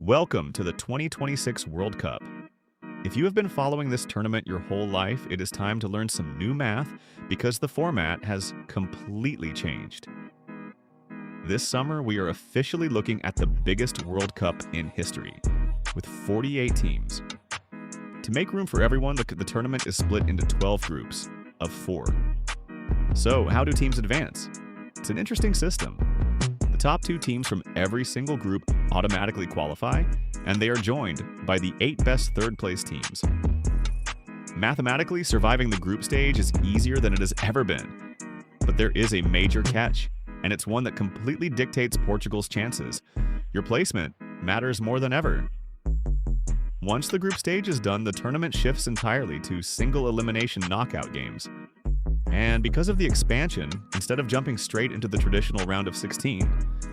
Welcome to the 2026 World Cup. If you have been following this tournament your whole life, it is time to learn some new math because the format has completely changed. This summer, we are officially looking at the biggest World Cup in history, with 48 teams. To make room for everyone, the tournament is split into 12 groups of 4. So, how do teams advance? It's an interesting system. The top 2 teams from every single group automatically qualify, and they are joined by the 8 best third-place teams. Mathematically, surviving the group stage is easier than it has ever been. But there is a major catch, and it's one that completely dictates Portugal's chances. Your placement matters more than ever. Once the group stage is done, the tournament shifts entirely to single-elimination knockout games. And because of the expansion, instead of jumping straight into the traditional round of 16,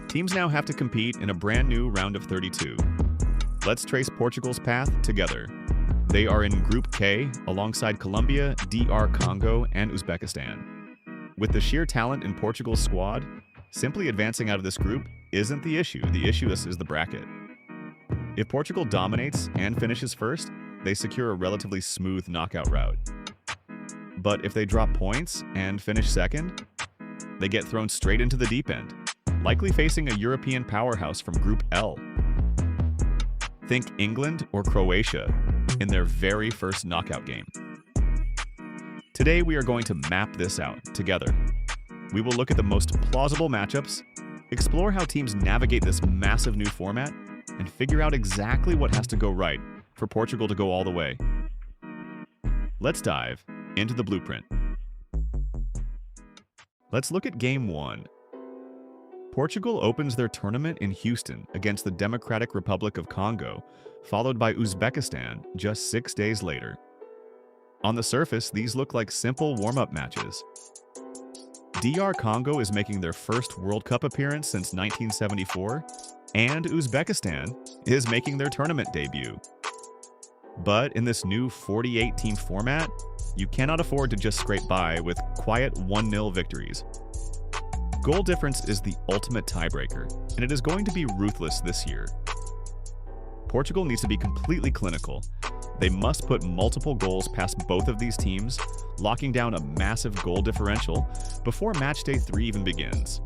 teams now have to compete in a brand new round of 32. Let's trace Portugal's path together. They are in Group K alongside Colombia, DR Congo, and Uzbekistan. With the sheer talent in Portugal's squad, simply advancing out of this group isn't the issue. The issue is the bracket. If Portugal dominates and finishes first, they secure a relatively smooth knockout route. But if they drop points and finish second, they get thrown straight into the deep end, likely facing a European powerhouse from Group L. Think England or Croatia in their very first knockout game. Today we are going to map this out together. We will look at the most plausible matchups, explore how teams navigate this massive new format, and figure out exactly what has to go right for Portugal to go all the way. Let's dive into the blueprint. Let's look at Game 1. Portugal opens their tournament in Houston against the Democratic Republic of Congo, followed by Uzbekistan just 6 days later. On the surface, these look like simple warm-up matches. DR Congo is making their first World Cup appearance since 1974, and Uzbekistan is making their tournament debut. But in this new 48-team format, you cannot afford to just scrape by with quiet 1-0 victories. Goal difference is the ultimate tiebreaker, and it is going to be ruthless this year. Portugal needs to be completely clinical. They must put multiple goals past both of these teams, locking down a massive goal differential before matchday 3 even begins.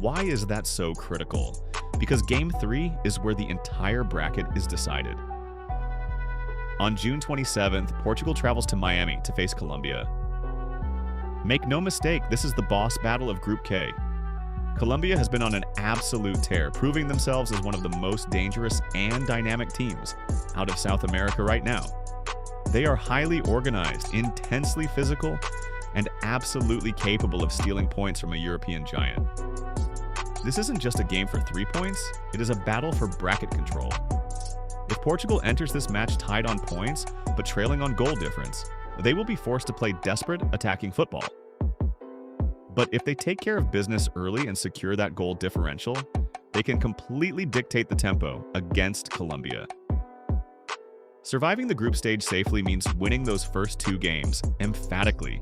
Why is that so critical? Because Game 3 is where the entire bracket is decided. On June 27th, Portugal travels to Miami to face Colombia. Make no mistake, this is the boss battle of Group K. Colombia has been on an absolute tear, proving themselves as one of the most dangerous and dynamic teams out of South America right now. They are highly organized, intensely physical, and absolutely capable of stealing points from a European giant. This isn't just a game for 3 points, it is a battle for bracket control. If Portugal enters this match tied on points, but trailing on goal difference, they will be forced to play desperate attacking football. But if they take care of business early and secure that goal differential, they can completely dictate the tempo against Colombia. Surviving the group stage safely means winning those first 2 games emphatically.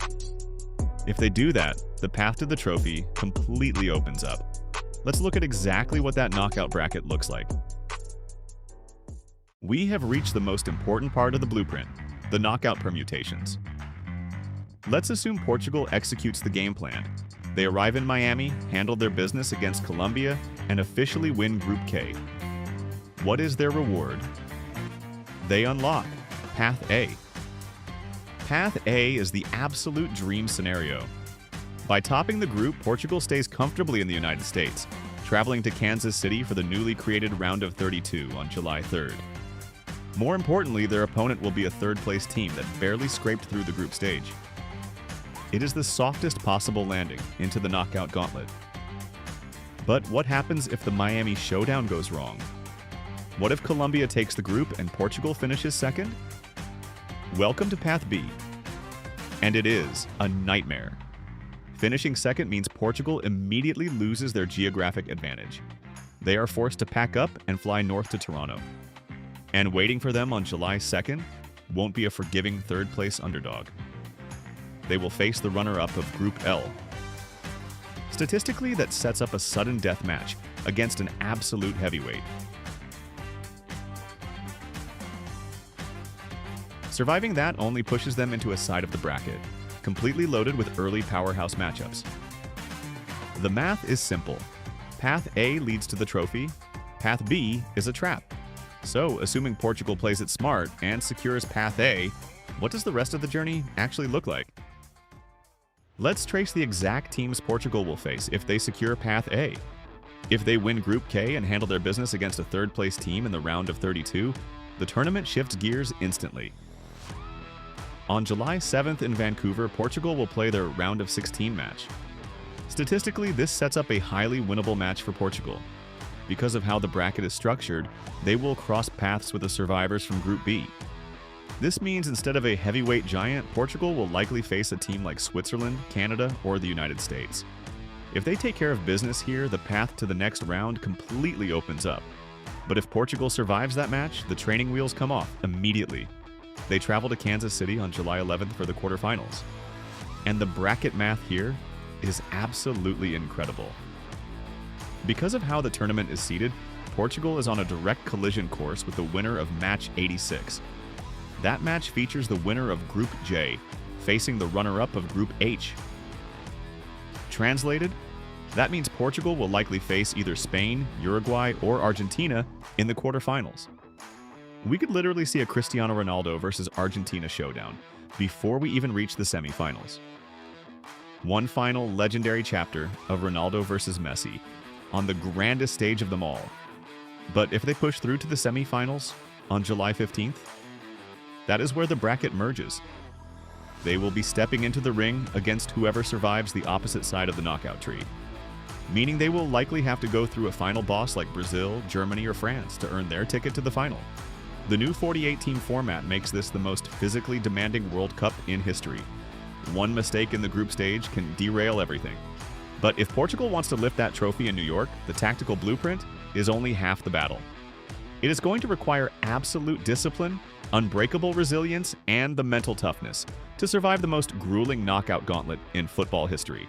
If they do that, the path to the trophy completely opens up. Let's look at exactly what that knockout bracket looks like. We have reached the most important part of the blueprint, the knockout permutations. Let's assume Portugal executes the game plan. They arrive in Miami, handle their business against Colombia, and officially win Group K. What is their reward? They unlock Path A. Path A is the absolute dream scenario. By topping the group, Portugal stays comfortably in the United States, traveling to Kansas City for the newly created round of 32 on July 3rd. More importantly, their opponent will be a third-place team that barely scraped through the group stage. It is the softest possible landing into the knockout gauntlet. But what happens if the Miami showdown goes wrong? What if Colombia takes the group and Portugal finishes second? Welcome to Path B. And it is a nightmare. Finishing second means Portugal immediately loses their geographic advantage. They are forced to pack up and fly north to Toronto. And waiting for them on July 2nd won't be a forgiving third-place underdog. They will face the runner-up of Group L. Statistically, that sets up a sudden death match against an absolute heavyweight. Surviving that only pushes them into a side of the bracket, completely loaded with early powerhouse matchups. The math is simple. Path A leads to the trophy, Path B is a trap. So, assuming Portugal plays it smart and secures Path A, what does the rest of the journey actually look like? Let's trace the exact teams Portugal will face if they secure Path A. If they win Group K and handle their business against a third-place team in the round of 32, the tournament shifts gears instantly. On July 7th in Vancouver, Portugal will play their round of 16 match. Statistically, this sets up a highly winnable match for Portugal. Because of how the bracket is structured, they will cross paths with the survivors from Group B. This means instead of a heavyweight giant, Portugal will likely face a team like Switzerland, Canada, or the United States. If they take care of business here, the path to the next round completely opens up. But if Portugal survives that match, the training wheels come off immediately. They travel to Kansas City on July 11th for the quarterfinals. And the bracket math here is absolutely incredible. Because of how the tournament is seeded, Portugal is on a direct collision course with the winner of match 86. That match features the winner of Group J, facing the runner-up of Group H. Translated, that means Portugal will likely face either Spain, Uruguay, or Argentina in the quarterfinals. We could literally see a Cristiano Ronaldo versus Argentina showdown before we even reach the semifinals. One final legendary chapter of Ronaldo versus Messi on the grandest stage of them all. But if they push through to the semifinals on July 15th, that is where the bracket merges. They will be stepping into the ring against whoever survives the opposite side of the knockout tree, meaning they will likely have to go through a final boss like Brazil, Germany, or France to earn their ticket to the final. The new 48-team format makes this the most physically demanding World Cup in history. One mistake in the group stage can derail everything. But if Portugal wants to lift that trophy in New York, the tactical blueprint is only half the battle. It is going to require absolute discipline, unbreakable resilience, and the mental toughness to survive the most grueling knockout gauntlet in football history.